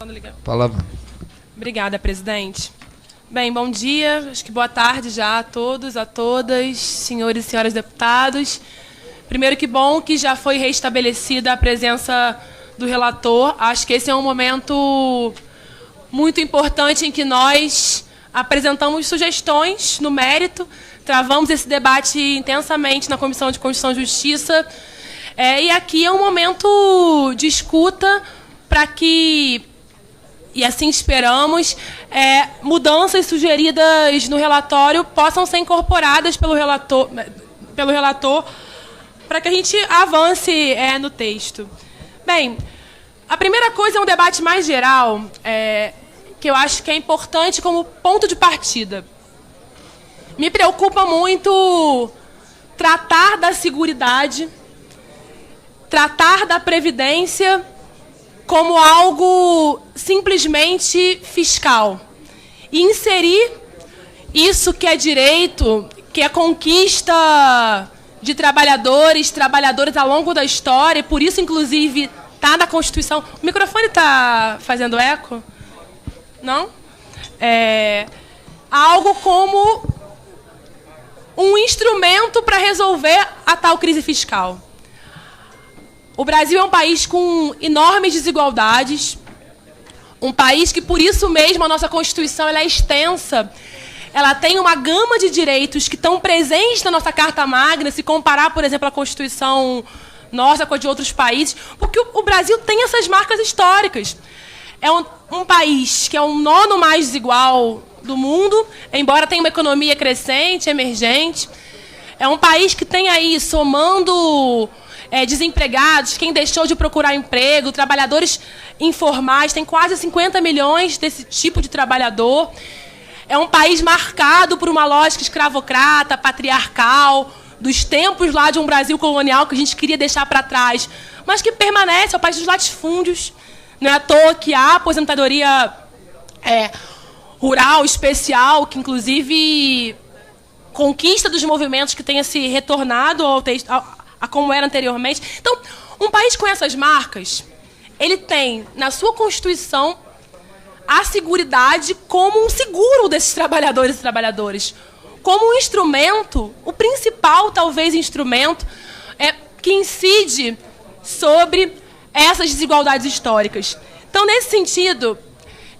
Quando ligar. Palavra. Obrigada, presidente. Bem, bom dia, acho que boa tarde já a todos, a todas, senhores e senhoras deputados. Primeiro, que bom que já foi restabelecida a presença do relator. Acho que esse é um momento muito importante em que nós apresentamos sugestões no mérito, travamos esse debate intensamente na Comissão de Constituição e Justiça, e aqui é um momento de escuta para que, e assim esperamos, mudanças sugeridas no relatório possam ser incorporadas pelo relator para que a gente avance no texto. Bem, a primeira coisa é um debate mais geral, que eu acho que é importante como ponto de partida. Me preocupa muito tratar da seguridade, tratar da previdência como algo simplesmente fiscal. E inserir isso que é direito, que é conquista de trabalhadores, trabalhadoras ao longo da história, e por isso, inclusive, está na Constituição. O microfone está fazendo eco? Não? Algo como um instrumento para resolver a tal crise fiscal. O Brasil é um país com enormes desigualdades, um país que, por isso mesmo, a nossa Constituição ela é extensa. Ela tem uma gama de direitos que estão presentes na nossa Carta Magna, se comparar, por exemplo, a Constituição nossa com a de outros países, porque o Brasil tem essas marcas históricas. É um país que é o nono mais desigual do mundo, embora tenha uma economia crescente, emergente. É um país que tem aí, somando desempregados, quem deixou de procurar emprego, trabalhadores informais, tem quase 50 milhões desse tipo de trabalhador. É um país marcado por uma lógica escravocrata, patriarcal, dos tempos lá de um Brasil colonial que a gente queria deixar para trás, mas que permanece, é o país dos latifúndios. Não é à toa que há aposentadoria rural especial, que inclusive conquista dos movimentos que tenha se retornado a como era anteriormente. Então, um país com essas marcas, ele tem na sua Constituição a seguridade como um seguro desses trabalhadores e trabalhadoras, como um instrumento, o principal, talvez, instrumento que incide sobre essas desigualdades históricas. Então, nesse sentido,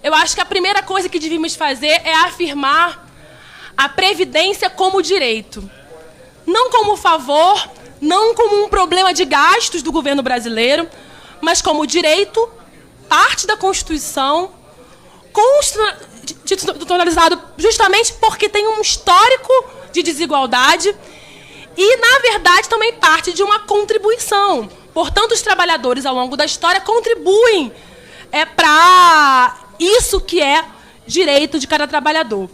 eu acho que a primeira coisa que devíamos fazer é afirmar a previdência como direito. Não como favor, não como um problema de gastos do governo brasileiro, mas como direito, parte da Constituição, constitucionalizado justamente porque tem um histórico de desigualdade e, na verdade, também parte de uma contribuição. Portanto, os trabalhadores, ao longo da história, contribuem para isso que é direito de cada trabalhador.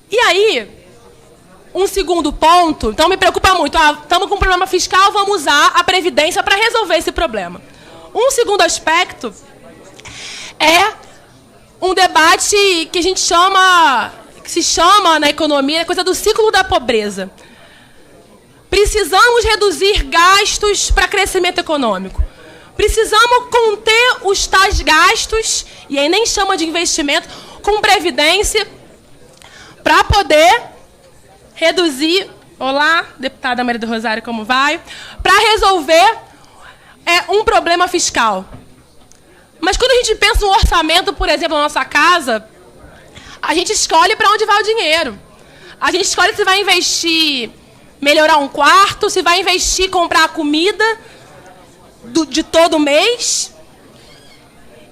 E aí, um segundo ponto, então me preocupa muito, estamos com um problema fiscal, vamos usar a Previdência para resolver esse problema. Um segundo aspecto é um debate que a gente se chama na economia, a coisa do ciclo da pobreza. Precisamos reduzir gastos para crescimento econômico. Precisamos conter os tais gastos, e aí nem chama de investimento, com previdência, para poder reduzir... Olá, deputada Maria do Rosário, como vai? Para resolver um problema fiscal. Mas quando a gente pensa no orçamento, por exemplo, na nossa casa, a gente escolhe para onde vai o dinheiro. A gente escolhe se vai investir, melhorar um quarto, se vai investir, comprar a comida de todo mês.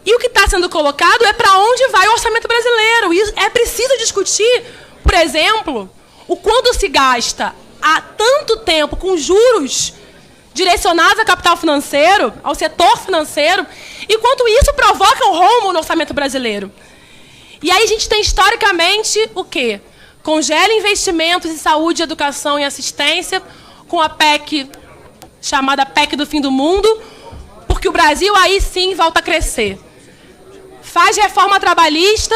E o que está sendo colocado é para onde vai o orçamento brasileiro. E é preciso discutir, por exemplo, o quanto se gasta há tanto tempo com juros direcionados a capital financeiro, ao setor financeiro, e quanto isso provoca um rombo no orçamento brasileiro. E aí a gente tem, historicamente, o quê? Congela investimentos em saúde, educação e assistência, com a PEC, chamada PEC do fim do mundo, porque o Brasil aí sim volta a crescer. Faz reforma trabalhista,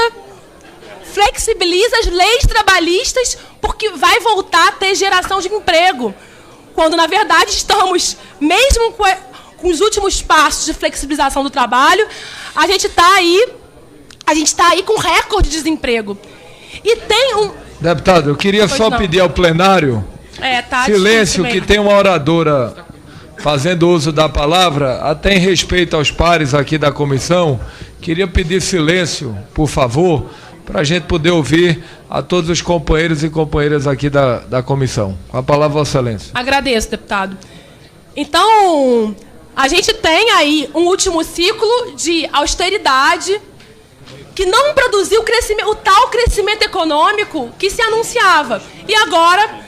flexibiliza as leis trabalhistas, porque vai voltar a ter geração de emprego. Quando, na verdade, estamos, mesmo com os últimos passos de flexibilização do trabalho, a gente está aí com recorde de desemprego. E tem um... Deputado, eu queria só pedir ao plenário silêncio, que tem uma oradora fazendo uso da palavra, até em respeito aos pares aqui da comissão. Queria pedir silêncio, por favor, para a gente poder ouvir a todos os companheiros e companheiras aqui da comissão. Com a palavra, Vossa Excelência. Agradeço, deputado. Então, a gente tem aí um último ciclo de austeridade que não produziu o tal crescimento econômico que se anunciava. E agora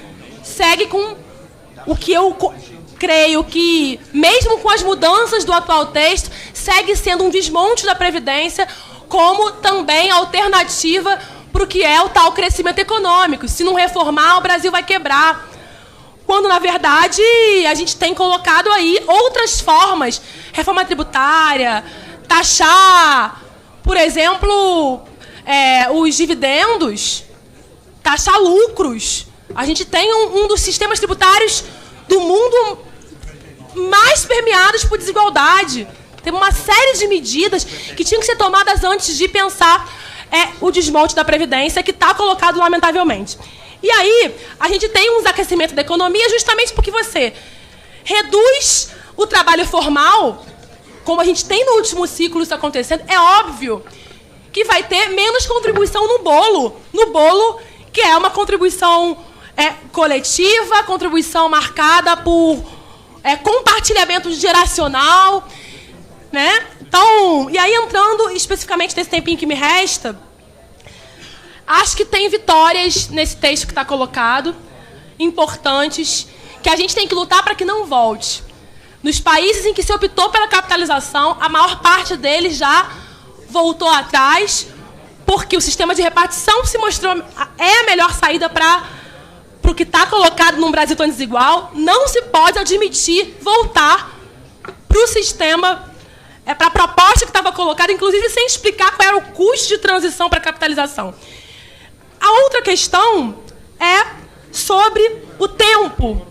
segue com o que eu creio que, mesmo com as mudanças do atual texto, segue sendo um desmonte da Previdência, como também alternativa para o que é o tal crescimento econômico. Se não reformar, o Brasil vai quebrar. Quando, na verdade, a gente tem colocado aí outras formas, reforma tributária, taxar, por exemplo, os dividendos, taxar lucros. A gente tem um dos sistemas tributários do mundo mais permeados por desigualdade. Tem uma série de medidas que tinham que ser tomadas antes de pensar o desmonte da Previdência, que está colocado lamentavelmente. E aí, a gente tem um aquecimento da economia justamente porque você reduz o trabalho formal, como a gente tem no último ciclo isso acontecendo. É óbvio que vai ter menos contribuição no bolo, que é uma contribuição coletiva, contribuição marcada por compartilhamento geracional, né? Então, e aí entrando especificamente nesse tempinho que me resta, acho que tem vitórias nesse texto que está colocado, importantes, que a gente tem que lutar para que não volte. Nos países em que se optou pela capitalização, a maior parte deles já voltou atrás, porque o sistema de repartição se mostrou a melhor saída para o que está colocado num Brasil tão desigual. Não se pode admitir voltar para o sistema, para a proposta que estava colocada, inclusive sem explicar qual era o custo de transição para a capitalização. A outra questão é sobre o tempo,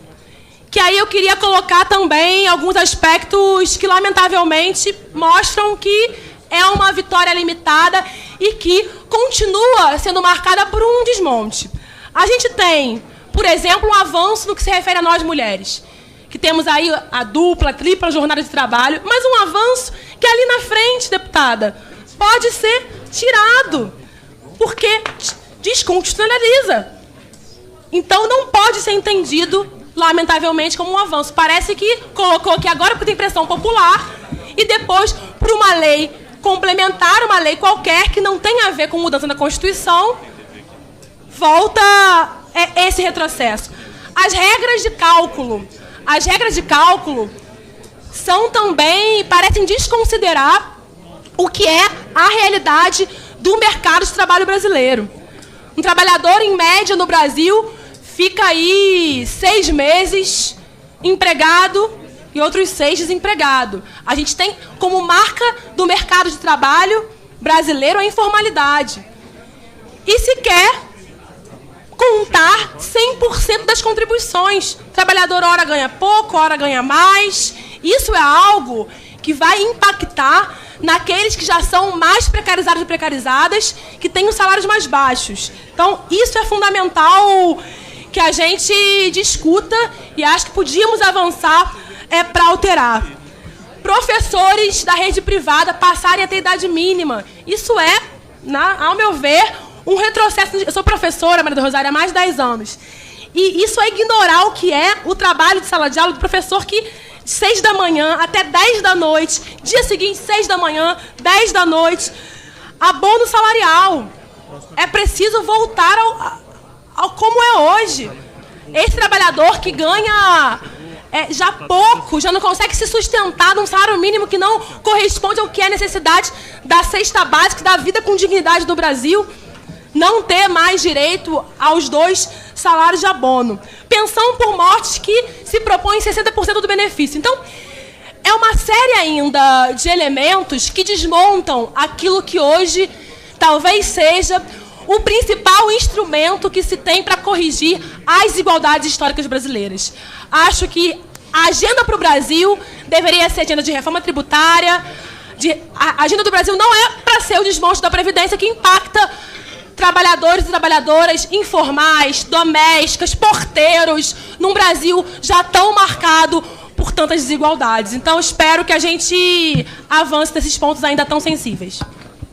que aí eu queria colocar também alguns aspectos que, lamentavelmente, mostram que é uma vitória limitada e que continua sendo marcada por um desmonte. A gente tem, por exemplo, um avanço no que se refere a nós mulheres, que temos aí a dupla, a tripla jornada de trabalho, mas um avanço que ali na frente, deputada, pode ser tirado, porque desconstitucionaliza. Então não pode ser entendido, lamentavelmente, como um avanço. Parece que colocou aqui agora porque tem pressão popular e depois, por uma lei complementar, uma lei qualquer que não tem a ver com mudança na Constituição, volta esse retrocesso. As regras de cálculo são também, parecem desconsiderar o que é a realidade do mercado de trabalho brasileiro. Um trabalhador, em média, no Brasil, fica aí 6 meses empregado e outros 6 desempregado. A gente tem como marca do mercado de trabalho brasileiro a informalidade. E se quer contar 100% das contribuições. O trabalhador ora ganha pouco, ora ganha mais. Isso é algo que vai impactar naqueles que já são mais precarizados e precarizadas, que têm os salários mais baixos. Então, isso é fundamental que a gente discuta e acho que podíamos avançar para alterar. Professores da rede privada passarem a ter idade mínima. Isso é, ao meu ver, um retrocesso. Eu sou professora, Maria do Rosário, há mais de 10 anos. E isso é ignorar o que é o trabalho de sala de aula do professor que, de 6 da manhã até 10 da noite, dia seguinte, 6 da manhã, 10 da noite, abono salarial. É preciso voltar ao como é hoje. Esse trabalhador que ganha já pouco, já não consegue se sustentar num salário mínimo que não corresponde ao que é a necessidade da cesta básica, da vida com dignidade do Brasil, não ter mais direito aos 2 salários de abono. Pensão por mortes que se propõe 60% do benefício. Então, é uma série ainda de elementos que desmontam aquilo que hoje talvez seja o principal instrumento que se tem para corrigir as desigualdades históricas brasileiras. Acho que a agenda para o Brasil deveria ser agenda de reforma tributária, A agenda do Brasil não é para ser o desmonte da Previdência que impacta trabalhadores e trabalhadoras informais, domésticas, porteiros, num Brasil já tão marcado por tantas desigualdades. Então, espero que a gente avance nesses pontos ainda tão sensíveis.